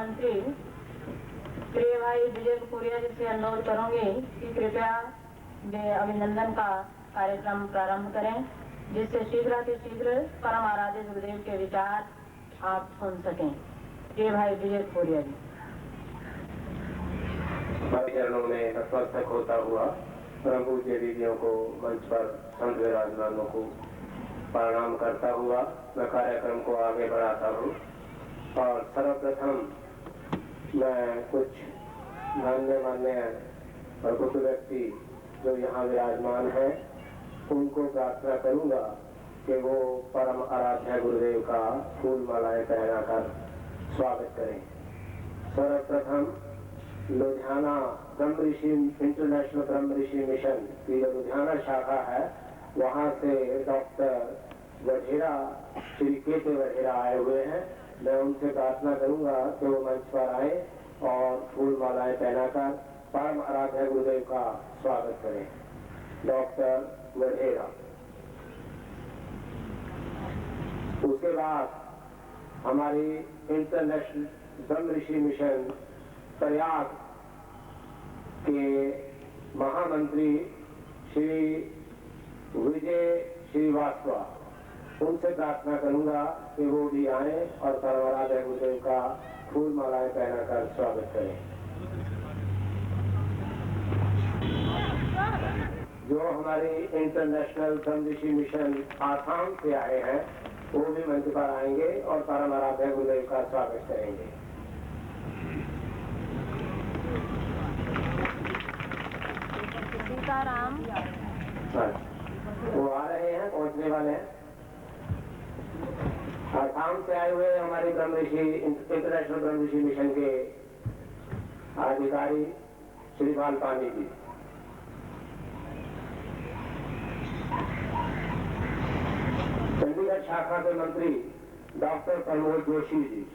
महामंत्री प्रिय भाई विजय कपूरिया जी से अनुरोध करूंगी कि कृपया अभिनंदन का कार्यक्रम प्रारंभ करें, जिससे शीघ्र परम आराध्य गुरुदेव के विचार आप सुन सकें। प्रिय भाई विजय कपूरिया जी। चरणों में नतमस्तक होता हुआ परम पूज्य दीदियों को, मंच पर संत विराजमानों को प्रणाम करता हुआ मैं कार्यक्रम को आगे बढ़ाता हूँ। और सर्वप्रथम मैं कुछ मान्य और कुछ व्यक्ति जो यहाँ विराजमान हैं उनको प्रार्थना करूँगा कि वो परम आराध्य गुरुदेव का फूल मालाएं पहनाकर स्वागत करें। सर्वप्रथम लुधियाना ब्रह्म ऋषि इंटरनेशनल ब्रह्म ऋषि मिशन की जो लुधियाना शाखा है, वहाँ से डॉक्टर वढेरा, श्री केते वढेरा आए हुए हैं। मैं उनसे प्रार्थना करूंगा कि वो मंच पर आए और फूल मालाएं पहनाकर परम आराध्य गुरुदेव का स्वागत करें। डॉक्टर वढेरा। उसके बाद हमारी इंटरनेशनल ब्रह्म ऋषि मिशन प्रयाग के महामंत्री श्री विजय श्रीवास्तव, उनसे प्रार्थना करूंगा कि वो भी आए और परम आराध्य गुरुदेव का फूल मालाएं पहनाकर स्वागत करें। जो हमारे इंटरनेशनल ब्रह्म ऋषि मिशन आसाम से आए हैं वो भी मंच पर आएंगे और परम आराध्य गुरुदेव का स्वागत करेंगे। सीताराम वो आ रहे हैं, पहुंचने वाले हैं। आसाम से आए हुए हमारे ब्रह्म ऋषि इंटरनेशनल ब्रह्म ऋषि मिशन के अधिकारी श्री बालपानी जी। चंडीगढ़ शाखा के मंत्री डॉक्टर प्रमोद जोशी जी।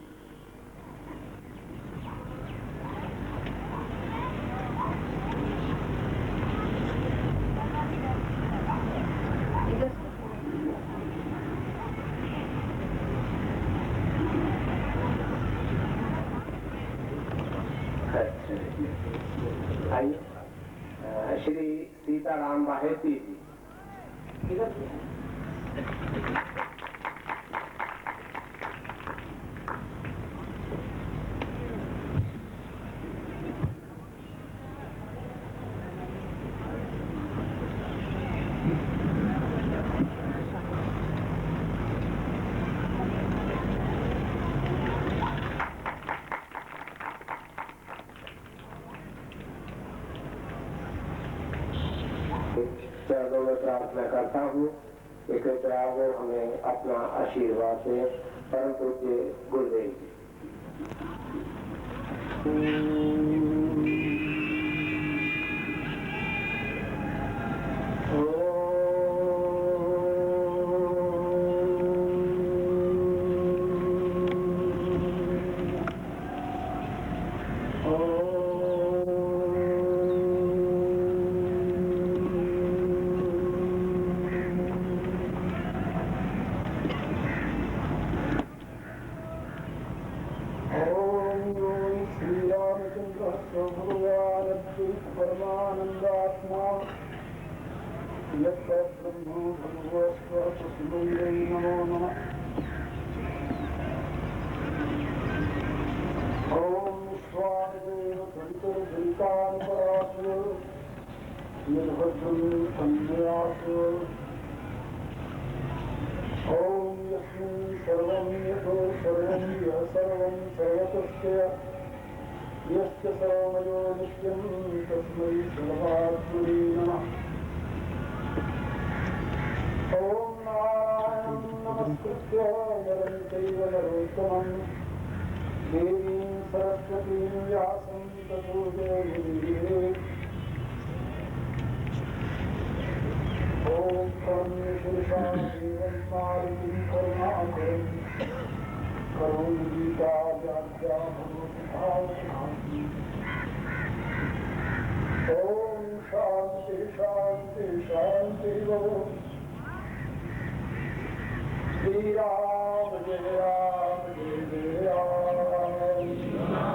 श्री सीताराम बाहेती जी। चरणों में प्रार्थना करता हूँ कि कृपया वो हमें अपना आशीर्वाद दे। परम पूज्य गुरुदेव जी। परमानंदात्मा यत्र ब्रह्म भगवस्वतस्मै नमो नमः। ओम विश्वादेव संतर्भूतांतरासु निर्भद्रं संध्यासु। ओम यस्मिन् सर्वं यतो सर्वं यः सर्वं सर्वतस्य यस्य सर्वमयो नित्यं तस्मै सर्वात्मने नमः। ओम नारायणं नमस्कृत्य नरं चैव नरोत्तमं देवीं सरस्वतीं व्यासं ततो जयमुदीरये। ओम परमेश्वराय देवं मारुतिं करुणाकरं करोमि गीता व्याख्या भगवद्भावनाति। ओम शांति शांति शांति। श्री राम जय राम जय जय राम।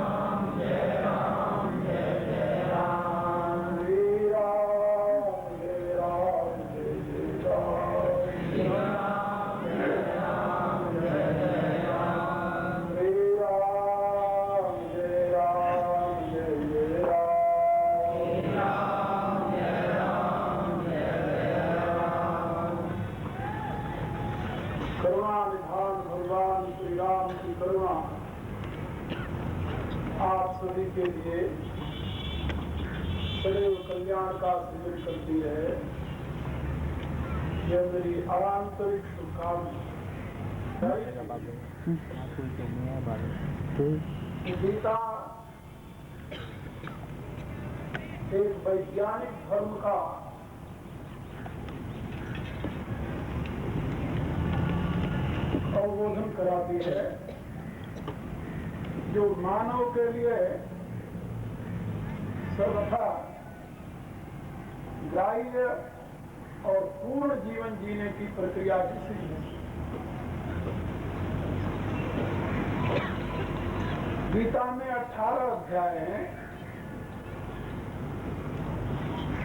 सभी के लिए सदैव कल्याण का सृजन करती है, यह मेरी आंतरिक शुभकामना। गीता एक वैज्ञानिक धर्म का अवबोधन कराती है, जो मानव के लिए सर्वथा ग्राह्य और पूर्ण जीवन जीने की प्रक्रिया की सिद्ध है। गीता में 18 अध्याय हैं,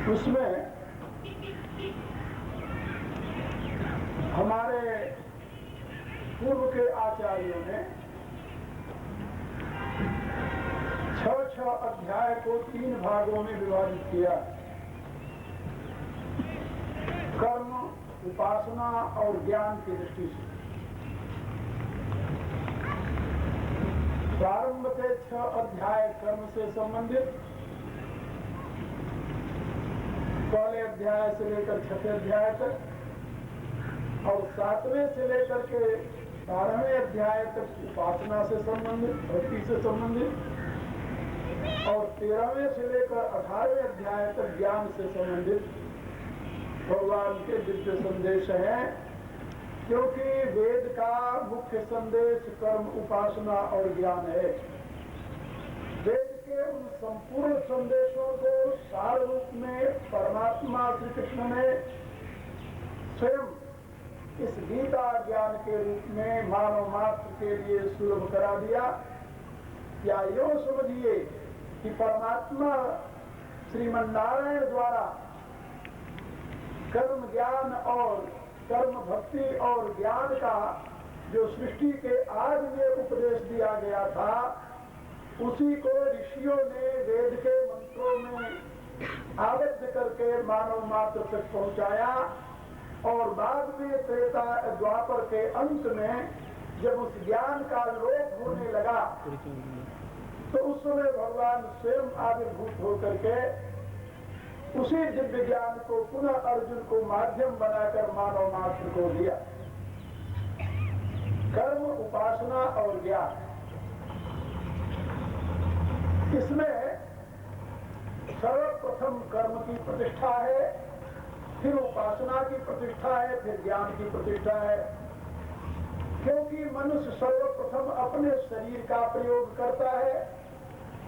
उसमें हमारे पूर्व के आचार्यों ने 6 अध्याय को 3 भागों में विभाजित किया। कर्म, उपासना और ज्ञान की दृष्टि से प्रारंभ के 6 अध्याय कर्म से संबंधित, पहले अध्याय से लेकर 6वें अध्याय तक, और 7वें से लेकर के 12वें अध्याय तक उपासना से संबंधित, भक्ति से संबंधित, और 13वें से लेकर 18वें अध्याय तक ज्ञान से संबंधित भगवान के दिव्य संदेश हैं। क्योंकि वेद का मुख्य संदेश कर्म, उपासना और ज्ञान है। वेद के उन संपूर्ण संदेशों को सार रूप में परमात्मा श्री कृष्ण ने स्वयं इस गीता ज्ञान के रूप में मानव मात्र के लिए सुलभ करा दिया। या यूं समझिए कि परमात्मा श्रीमन नारायण द्वारा कर्म ज्ञान और कर्म भक्ति और ज्ञान का जो सृष्टि के आदि में उपदेश दिया गया था, उसी को ऋषियों ने वेद के मंत्रों में आबद्ध करके मानव मात्र तक पहुंचाया। और बाद में त्रेता द्वापर के अंत में जब उस ज्ञान का लोप होने लगा, तो उस समय भगवान स्वयं आविर्भूत होकर के उसी दिव्य ज्ञान को पुनः अर्जुन को माध्यम बनाकर मानव मात्र को दिया। कर्म, उपासना और ज्ञान, इसमें सर्वप्रथम कर्म की प्रतिष्ठा है, फिर उपासना की प्रतिष्ठा है, फिर ज्ञान की प्रतिष्ठा है। क्योंकि मनुष्य सर्वप्रथम अपने शरीर का प्रयोग करता है,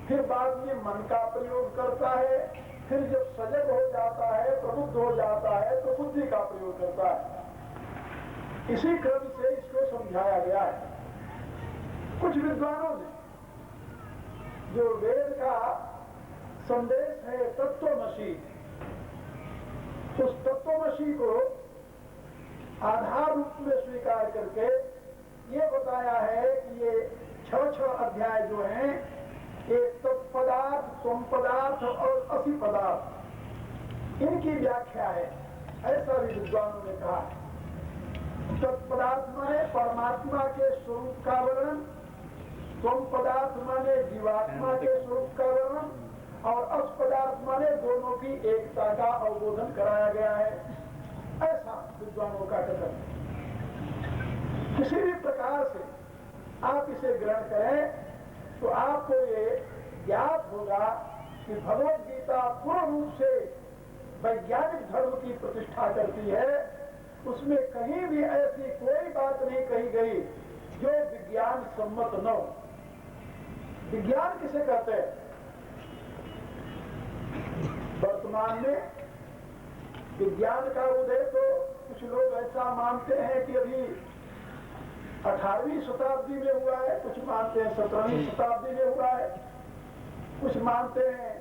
फिर बाद में मन का प्रयोग करता है, फिर जब सजग हो जाता है, प्रबुद्ध हो जाता है, तो बुद्धि का प्रयोग करता है। इसी क्रम से इसको समझाया गया है। कुछ विद्वानों ने जो वेद का संदेश है तत्वमसी, उस तत्वमसी को आधार रूप में स्वीकार करके ये बताया है कि ये 6 अध्याय जो हैं, ये तत्पदार्थ, स्वम पदार्थ और असि पदार्थ, इनकी व्याख्या है। ऐसा भी विद्वानों ने कहा। तत्पदार्थ माने परमात्मा के स्वरूप का वर्णन, स्वम पदार्थ माने जीवात्मा के स्वरूप का वर्णन, और अस पदार्थ माने दोनों की एकता का अवबोधन कराया गया है। ऐसा विद्वानों का कथन। किसी भी प्रकार से आप इसे ग्रहण करें तो आपको ये ज्ञात होगा कि भगवद गीता पूर्ण रूप से वैज्ञानिक धर्म की प्रतिष्ठा करती है। उसमें कहीं भी ऐसी कोई बात नहीं कही गई जो विज्ञान सम्मत न हो। विज्ञान किसे कहते हैं? वर्तमान में विज्ञान का उदय तो कुछ लोग ऐसा मानते हैं कि अभी 18वीं शताब्दी में हुआ है, कुछ मानते हैं 17वीं शताब्दी में हुआ है, कुछ मानते हैं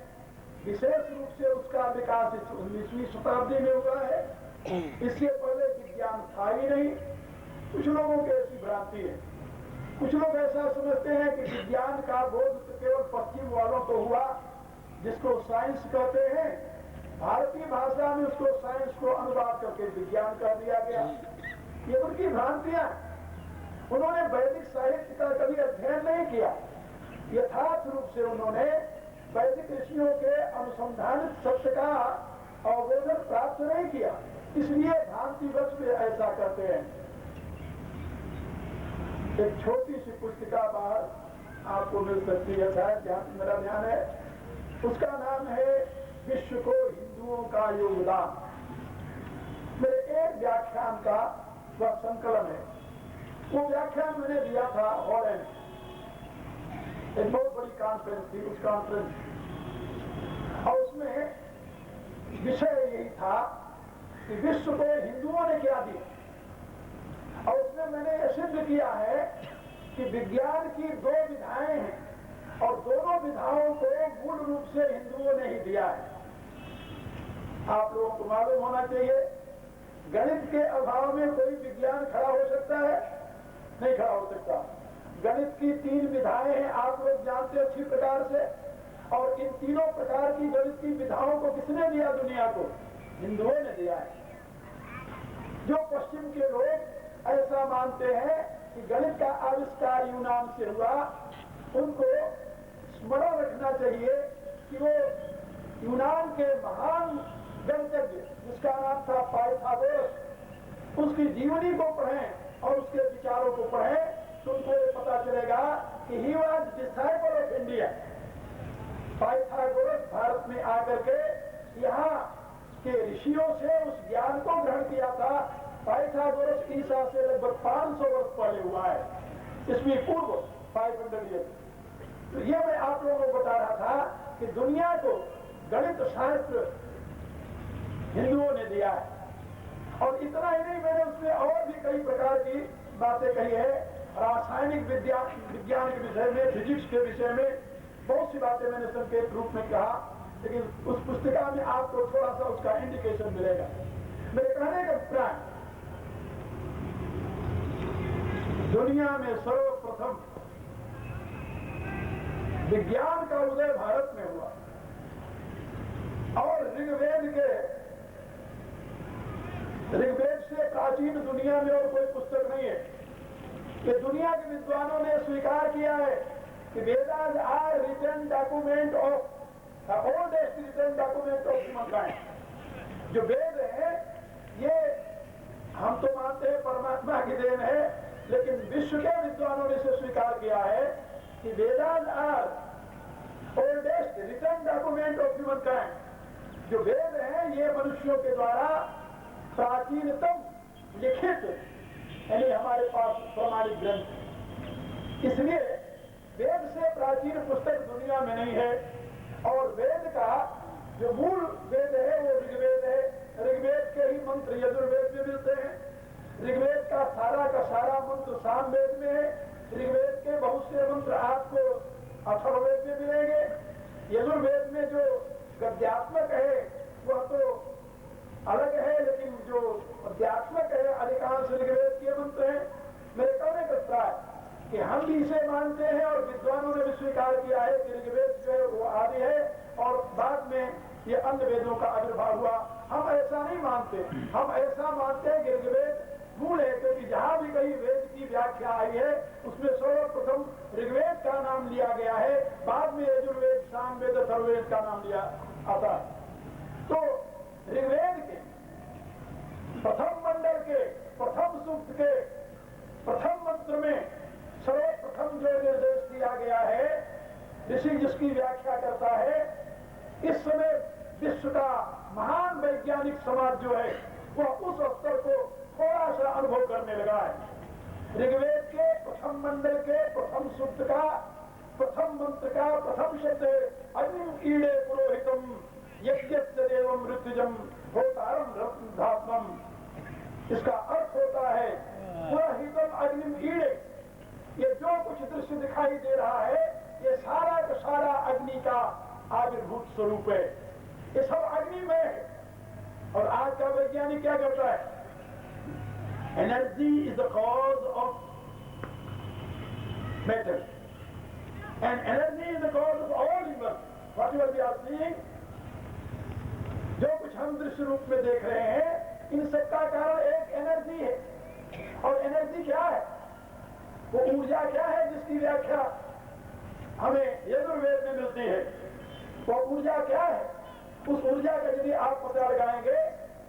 विशेष रूप से उसका विकास 19वीं शताब्दी में हुआ है, इससे पहले विज्ञान था ही नहीं। कुछ लोगों की ऐसी भ्रांति है। कुछ लोग ऐसा समझते हैं कि विज्ञान का बोध तो केवल पश्चिम वालों को हुआ, जिसको साइंस कहते हैं। भारतीय भाषा में उसको साइंस को अनुवाद करके विज्ञान कर दिया गया। ये उनकी भ्रांतियां। उन्होंने वैदिक साहित्य का कभी अध्ययन नहीं किया। यथार्थ रूप से उन्होंने वैदिक ऋषियों के अनुसंधानित सत्य का अवबोधन प्राप्त नहीं किया, इसलिए भ्रांतिवश वे ऐसा करते हैं। एक छोटी सी पुस्तिका बाहर आपको मिल सकती है, शायद जहां मेरा ध्यान है, उसका नाम है विश्व को हिंदुओं का योगदान। मेरे एक व्याख्यान का वह संकलन है। वो व्याख्यान मैंने दिया था हॉलैंड, एक बहुत बड़ी कॉन्फ्रेंस थी, उस कॉन्फ्रेंस, और उसमें विषय यही था कि विश्व को हिंदुओं ने क्या दिया। और उसमें मैंने यह सिद्ध किया है कि विज्ञान की दो विधाएं हैं और दोनों विधाओं को मूल रूप से हिंदुओं ने ही दिया है। आप लोगों को मालूम होना चाहिए, गणित के अभाव में कोई विज्ञान खड़ा हो सकता है? नहीं खड़ा हो सकता। गणित की 3 विधाएं हैं, आप लोग जानते हैं अच्छी प्रकार से, और इन तीनों प्रकार की गणित की विधाओं को किसने दिया दुनिया को? हिंदुओं ने दिया है। जो पश्चिम के लोग ऐसा मानते हैं कि गणित का आविष्कार यूनान से हुआ, उनको स्मरण रखना चाहिए कि वो यूनान के महान गणितज्ञ जिसका नाम था पाइथागोरस, उसकी जीवनी को पढ़ें और उसके विचारों को पढ़ें, तो उनको ये पता चलेगा कि he was disciple of India. Pythagoras Bharat में आकर के यहाँ के ऋषियों से उस ज्ञान को ग्रहण किया था। पाइथागोरस ईसा से लगभग 500 वर्ष पहले हुआ है, इसमें पूर्व 500 ईयर। तो ये मैं आप लोगों को बता रहा था कि दुनिया को गणित शास्त्र हिंदुओं ने दिया है। और इतना ही नहीं, मैंने उसमें और भी कई प्रकार की बातें कही है, रासायनिक विज्ञान के विषय में, फिजिक्स के विषय में बहुत सी बातें मैंने संकेत रूप में कहा, लेकिन उस पुस्तिका में आपको थोड़ा सा उसका इंडिकेशन मिलेगा। मेरे कहने का अभिप्राय, दुनिया में सर्वप्रथम विज्ञान का उदय भारत में हुआ, और ऋग्वेद से प्राचीन दुनिया में और कोई पुस्तक नहीं है। ये दुनिया के विद्वानों ने स्वीकार किया है कि Vedas are written document of oldest written document of humankind. जो वेद है ये हम तो मानते हैं परमात्मा की देन है, लेकिन विश्व के विद्वानों ने इसे स्वीकार किया है कि Vedas are oldest written document of humankind. जो वेद है ये मनुष्यों के द्वारा प्राचीनतम लिखित, यानी हमारे पास प्रमाणिक ग्रंथ। इसलिए वेद से प्राचीन पुस्तक दुनिया में नहीं है। और वेद का जो मूल वेद है वो ऋग्वेद है। ऋग्वेद के ही मंत्र यजुर्वेद में मिलते हैं। ऋग्वेद का सारा मंत्र सामवेद में है। ऋग्वेद के बहुत से मंत्र आपको अथर्ववेद में मिलेंगे। यजुर्वेद में जो गद्यात्मक है वह तो अलग है, लेकिन जो अध्यात्मक है अधिकांश ऋग्वेद के मंत्र हैं। मेरे कहने का अभिप्राय कि हम भी इसे मानते हैं और विद्वानों ने भी स्वीकार किया है कि ऋग्वेद जो है वो आदि है और बाद में ये अन्य वेदों का आविर्भाव हुआ। हम ऐसा नहीं मानते, हम ऐसा मानते हैं कि ऋग्वेद मूल है, क्योंकि जहां भी कहीं वेद की व्याख्या आई है उसमें सर्वप्रथम ऋग्वेद का नाम लिया गया है, बाद में यजुर्वेद, सामवेद, अथर्ववेद का नाम लिया आता है। तो ऋग्वेद के प्रथम मंडल के प्रथम सूक्त के प्रथम मंत्र में सर्वप्रथम जो निर्देश दिया गया है, ऋषि जिसकी व्याख्या करता है, इस समय विश्व का महान वैज्ञानिक समाज जो है वह उस स्तर को थोड़ा सा अनुभव करने लगा है। ऋग्वेद के प्रथम मंडल के प्रथम सूक्त का प्रथम मंत्र का प्रथम शब्द है अग्निम ईडे पुरोहितम यज्ञस्य देवम ऋतुजम होतारम रत्नधात्मम। इसका अर्थ होता है पुरोहितम अग्निम ईडे। ये जो कुछ दृश्य दिखाई दे रहा है ये सारा का सारा अग्नि का आविर्भूत स्वरूप है। ये सब अग्नि में है। और आज का वैज्ञानिक क्या करता है? Energy is the cause of matter and energy is the cause of all universe. What you are seeing, जो कुछ हम दृश्य रूप में देख रहे हैं, इन सबका कारण एक एनर्जी है। और एनर्जी क्या है? वो ऊर्जा क्या है जिसकी व्याख्या हमें यजुर्वेद में मिलती है। वो ऊर्जा क्या है? उस ऊर्जा का यदि आप पता लगाएंगे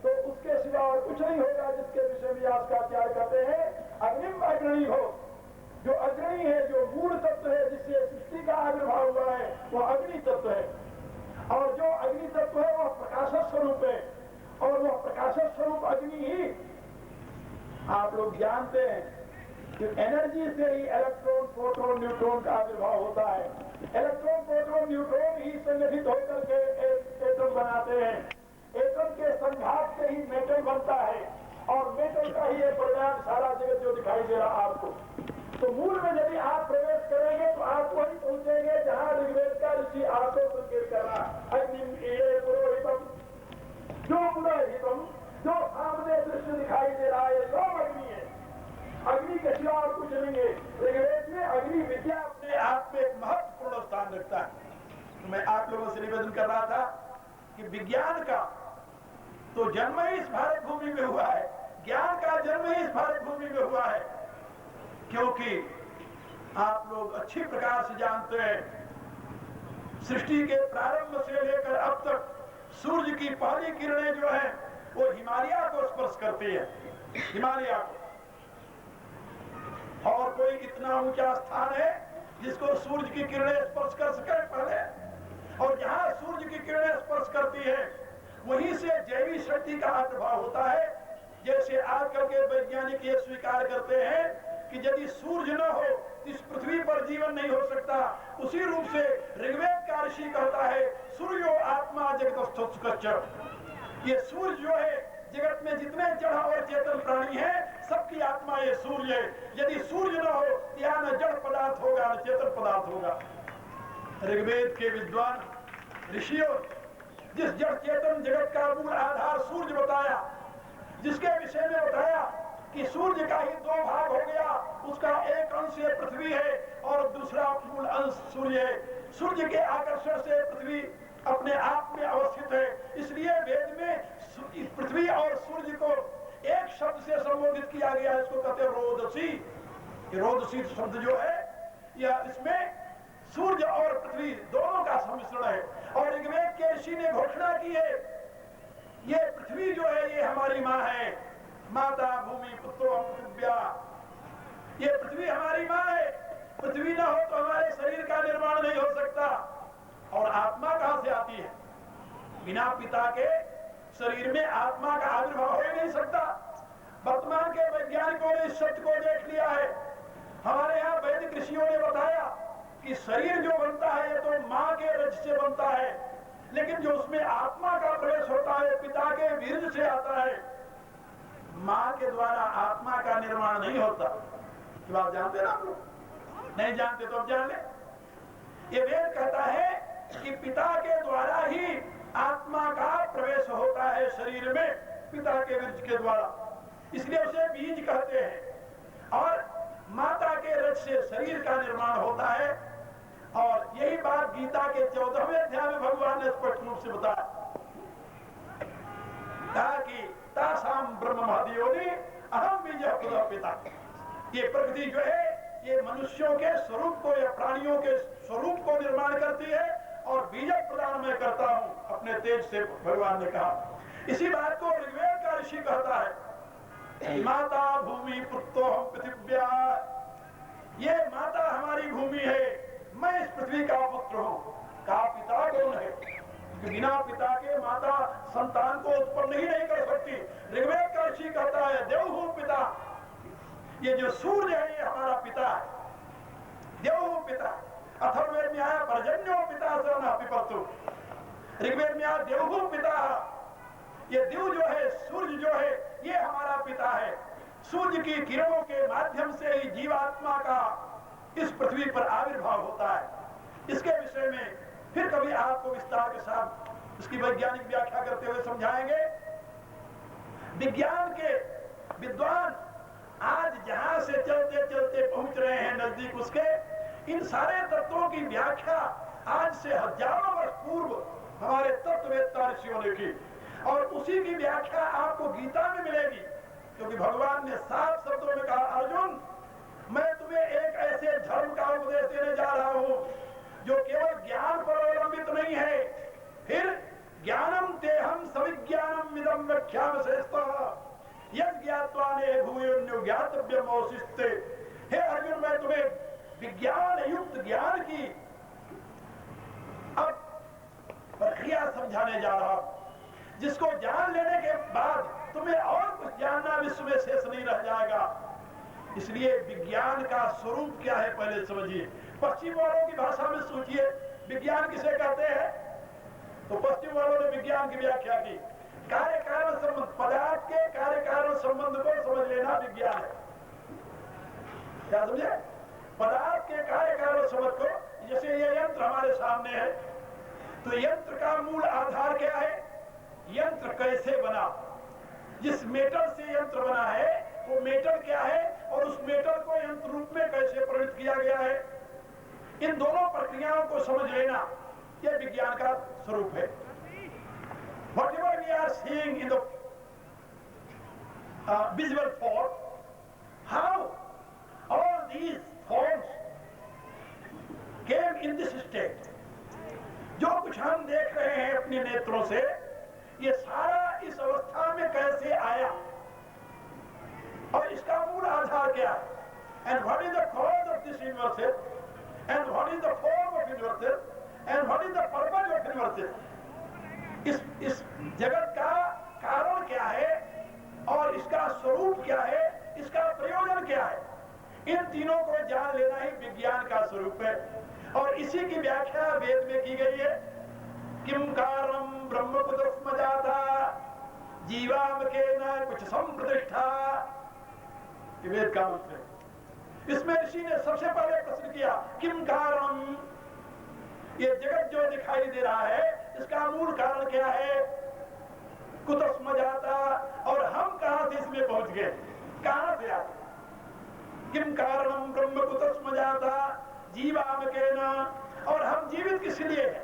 तो उसके सिवा और कुछ नहीं होगा, जिसके विषय में आस्काचार्य कहते हैं अग्निम अग्रणी हो। जो अग्रणी है, जो मूल तत्व है, जिससे सृष्टि का आविर्भाव हुआ है, वह अग्नि तत्व है। और जो अग्नि तत्व है वह प्रकाश स्वरूप है, और वह प्रकाश स्वरूप अग्नि ही आप लोग जानते हैं कि एनर्जी से ही इलेक्ट्रॉन, प्रोटॉन, न्यूट्रॉन का आविर्भाव होता है। इलेक्ट्रॉन, प्रोटॉन, न्यूट्रॉन ही संगठित होकर के एटम बनाते हैं। एटम के संघात से ही मेटल बनता है, और मेटल का ही एक परिणाम सारा जगत जो दिखाई दे रहा आपको। तो मूल में यदि आप प्रवेश करेंगे तो आप वही पहुंचेंगे जहां ऋग्वेद का ऋषि आपको संकेत कर रहा है। अग्निम ईड़े पुरोहितम, जो पुरोहितम, जो सामने दृश्य दिखाई दे रहा है, सब अग्नि है। अग्नि के सिवा और कुछ नहीं है। ऋग्वेद में अग्नि विद्या अपने आप में एक महत्वपूर्ण स्थान रखता है। मैं आप लोगों से निवेदन कर रहा था कि विज्ञान का तो जन्म ही इस भारत भूमि में हुआ है, ज्ञान का जन्म ही इस भारत भूमि में हुआ है। क्योंकि आप लोग अच्छी प्रकार से जानते हैं, सृष्टि के प्रारंभ से लेकर अब तक सूर्य की पहली किरणें जो है वो हिमालय को स्पर्श करती है, हिमालय को। और कोई इतना ऊंचा स्थान है जिसको सूर्य की किरणें स्पर्श कर सके पहले? और जहां सूर्य की किरणें स्पर्श करती है वहीं से जैविक शक्ति का आविर्भाव होता है। जैसे आजकल के वैज्ञानिक ये स्वीकार करते हैं कि यदि सूर्य न हो इस पृथ्वी पर जीवन नहीं हो सकता, उसी रूप से ऋग्वेद का ऋषि कहता है सूर्यो आत्मा जगत। ये सूर्य जो है, जगत में जितने जड़ और चेतन प्राणी हैं, सबकी आत्मा ये सूर्य है। यदि सूर्य न हो यहाँ न जड़ पदार्थ होगा न चेतन पदार्थ होगा। ऋग्वेद के विद्वान ऋषियों जिस जड़ चेतन जगत का मूल आधार सूर्य बताया, जिसके विषय में बताया कि सूर्य का ही दो भाग हो गया, उसका एक अंश पृथ्वी है और दूसरा मूल अंश सूर्य है। सूर्य के आकर्षण से पृथ्वी अपने आप में अवस्थित है। इसलिए वेद में पृथ्वी और सूर्य को एक शब्द से संबोधित किया गया, इसको कहते हैं रोदसी। रोदसी शब्द जो है यह इसमें सूर्य और पृथ्वी दोनों का सम्मिश्रण है। और ऋग्वेद के ऋषि ने घोषणा की है, ये पृथ्वी जो है ये हमारी माँ है, माता भूमि पुत्रो पृथिव्या। ये पृथ्वी हमारी माँ है, पृथ्वी ना हो तो हमारे शरीर का निर्माण नहीं हो सकता। और आत्मा कहां से आती है? बिना पिता के शरीर में आत्मा का आविर्भाव हो ही नहीं सकता। वर्तमान के वैज्ञानिकों ने इस सत्य को देख लिया है। हमारे यहाँ वैदिक ऋषियों ने बताया कि शरीर जो बनता है ये तो माँ के रज से बनता है, लेकिन जो उसमें आत्मा का प्रवेश होता है पिता के वीर्य से आता है। माँ के द्वारा आत्मा का निर्माण नहीं होता। तो आप जानते ना, आप लोग नहीं जानते तो अब जान ले। ये वेद कहता है कि पिता के द्वारा ही आत्मा का प्रवेश होता है शरीर में, पिता के वीर्य के द्वारा, इसलिए उसे बीज कहते हैं। और माता के रज से शरीर का निर्माण होता है। और यही बात गीता के 14वें अध्याय में भगवान ने स्पष्ट रूप से बताया, कहा कि तासाम ब्रह्म महदियोनि अहम बीज पिता। ये प्रकृति जो है ये मनुष्यों के स्वरूप को या प्राणियों के स्वरूप को निर्माण करती है और बीज प्रदान मैं करता हूं अपने तेज से, भगवान ने कहा। इसी बात को ऋग्वेद का ऋषि कहता है, माता भूमि पुत्रो पृथिव्या। ये माता हमारी भूमि है, मैं इस पृथ्वी का पुत्र हूं। कहा पिता कौन है? बिना पिता के माता संतान को उत्पन्न ही नहीं कर सकती। ऋग्वेद का ऋषि कहता है देवहू पिता। ये जो सूर्य है ये हमारा पिता है, देवहू पिता। अथर्ववेद में आया पर्जन्यो पिता से न पिपरतु। ऋग्वेद में आया देवहू पिता। ये देव जो है, सूर्य जो है, ये हमारा पिता है। सूर्य की किरणों के माध्यम से ही जीवात्मा का इस पृथ्वी पर आविर्भाव होता है। इसके विषय में फिर कभी आपको विस्तार के साथ इसकी वैज्ञानिक व्याख्या करते हुए समझाएंगे। विज्ञान के विद्वान आज जहां से चलते चलते पहुंच रहे हैं नजदीक उसके, इन सारे तत्वों की व्याख्या आज से हजारों वर्ष पूर्व हमारे तत्ववेत्ता ऋषियों ने की। और उसी की व्याख्या आपको गीता में मिलेगी, क्योंकि भगवान ने साफ शब्दों में कहा, अर्जुन मैं तुम्हें एक ऐसे धर्म का उपदेश देने जा रहा हूं जो केवल ज्ञान पर विज्ञाने भूयोन्यो ज्ञातव्यमोसिस्ते। हे अर्जुन, मैं तुम्हें विज्ञान युक्त ज्ञान की अब प्रक्रिया समझाने जा रहा हूं, जिसको जान लेने के बाद तुम्हें और कुछ जानना विश्व में शेष नहीं रह जाएगा। इसलिए विज्ञान का स्वरूप क्या है पहले समझिए। पश्चिम वालों की भाषा में सोचिए, विज्ञान किसे कहते हैं? तो पश्चिम वालों ने विज्ञान की व्याख्या की, कार्य कारण संबंध, पदार्थ के कार्य कारण संबंध को समझ लेना विज्ञान है। क्या समझे? पदार्थ के कार्य कारण संबंध को, जैसे ये यंत्र हमारे सामने है, तो यंत्र का मूल आधार क्या है? यंत्र कैसे बना? जिस मेटल से यंत्र बना है वो मेटल क्या है, और उस मेटल को यंत्र रूप में कैसे परिणत किया गया है, इन दोनों प्रक्रियाओं को समझ लेना यह विज्ञान का स्वरूप है। Whatever we are seeing in the visual form, how all these forms came in this state, जो कुछ हम देख रहे हैं अपने नेत्रों से, ये सारा इस अवस्था में कैसे आया और इसका मूल आधार क्या है? And what is the cause of this universe? And what is the form of universe? And what is the purpose of universe? इस जगत का कारण क्या है और इसका स्वरूप क्या है, इसका प्रयोजन क्या है, इन तीनों को जान लेना ही विज्ञान का स्वरूप है। और इसी की व्याख्या वेद में की गई है। किम कारम ब्रह्म कुतस्म जाता जीवाम के न कुछ संप्रतिष्ठा, वेद का मंत्र है। इसमें ऋषि ने सबसे पहले प्रश्न किया, किम कारम, ये जगत जो दिखाई दे रहा है इसका मूल कारण क्या है? कुतस्म जाता, और हम कहां से इसमें पहुंच गए, कहां से आते? किम कारणम ब्रह्म कुतस्म जाता जीवाम के न, और हम जीवित किस लिए हैं,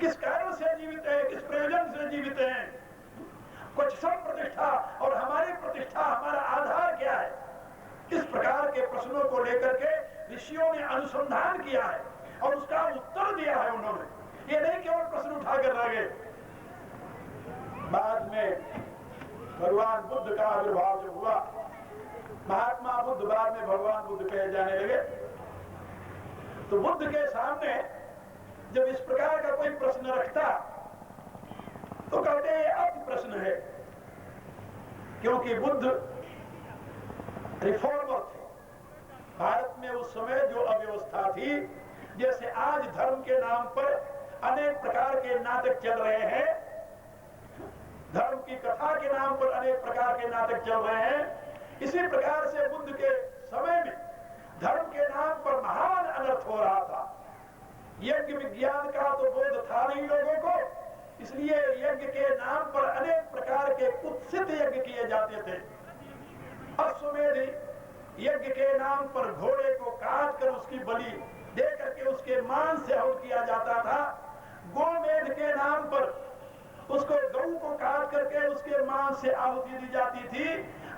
किस कारण से जीवित है, किस प्रयोजन से जीवित हैं? कुछ संप्रतिष्ठा, और हमारी प्रतिष्ठा, हमारा आधार क्या है? इस प्रकार के प्रश्नों को लेकर के ऋषियों ने अनुसंधान किया है और उसका उत्तर दिया है उन्होंने। ये नहीं केवल प्रश्न उठाकर रह गए। बाद में भगवान बुद्ध का आविर्भाव जब हुआ, महात्मा बुद्ध बाद में भगवान बुद्ध कहे जाने लगे, तो बुद्ध के सामने जब इस प्रकार का कोई प्रश्न रखता तो कहते हैं अति प्रश्न है, क्योंकि बुद्ध रिफॉर्मर थे। भारत में उस समय जो अव्यवस्था थी, जैसे आज धर्म के नाम पर अनेक प्रकार के नाटक चल रहे हैं, धर्म की कथा के नाम पर अनेक प्रकार के नाटक चल रहे हैं, इसी प्रकार से बुद्ध के समय में धर्म के नाम पर महान अनर्थ हो रहा था। यज्ञ विज्ञान का तो बोध था नहीं लोगों को, इसलिए यज्ञ के नाम पर अनेक प्रकार के कुत्सित यज्ञ किए जाते थे। अश्वमेध यज्ञ के नाम पर घोड़े को काट कर उसकी बलि दे करके उसके मांस से हवन किया जाता था। गोमेध के नाम पर उसको गऊ को काट करके उसके मांस से आहुति दी जाती थी।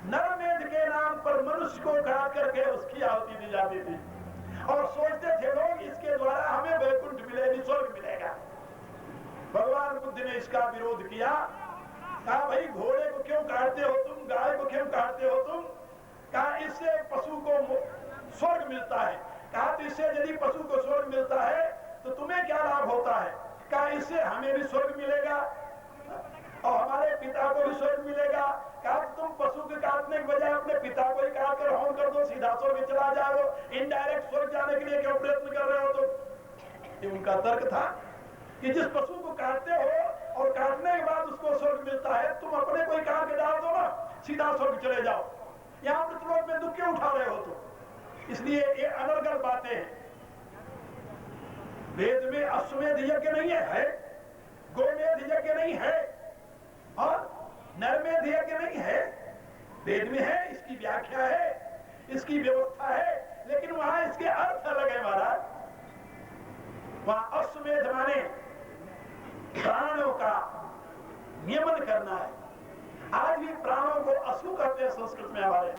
नरमेध के नाम पर मनुष्य को काट करके उसकी आहुति दी जाती थी, और सोचते थे लोग इसके द्वारा हमें वैकुंठ मिलेगी, स्वर्ग मिलेगा। भगवान बुद्ध ने इसका विरोध किया, कहा भाई घोड़े को क्यों काटते हो तुम, गाय को क्यों काटते हो तुम? कहा इससे पशु को स्वर्ग मिलता है। कहा तो इससे यदि पशु को स्वर्ग मिलता है तो तुम्हें क्या लाभ होता है? कहा इससे हमें भी स्वर्ग मिलेगा और हमारे पिता को भी स्वर्ग मिलेगा। कहा तुम पशु के काटने के बजाय अपने पिता को ही काट कर हवन कर दो, सीधा स्वर्ग चला जाओ, इनडायरेक्ट स्वर्ग जाने के लिए क्यों प्रयत्न कर रहे हो तुम? ये उनका तर्क था कि जिस पशु को काटते हो और काटने के बाद उसको स्वर्ग मिलता है, तुम अपने को ही काट के डाल दो ना, सीधा स्वर्ग चले जाओ। यहाँ मृतलोक में दुख क्यों उठा रहे हो तुम? इसलिए ये अनर्गल बातें हैं। वेद में अश्वमेध यज्ञ नहीं है, गोमेध यज्ञ नहीं है और नरमेध यज्ञ नहीं है। वेद में है, इसकी व्याख्या है, इसकी व्यवस्था है, लेकिन वहां इसके अर्थ अलग है महाराज। वहां अश्वमेध माने प्राणों का नियमन करना है। आज भी प्राणों को अश्व कहते हैं संस्कृत में हमारे।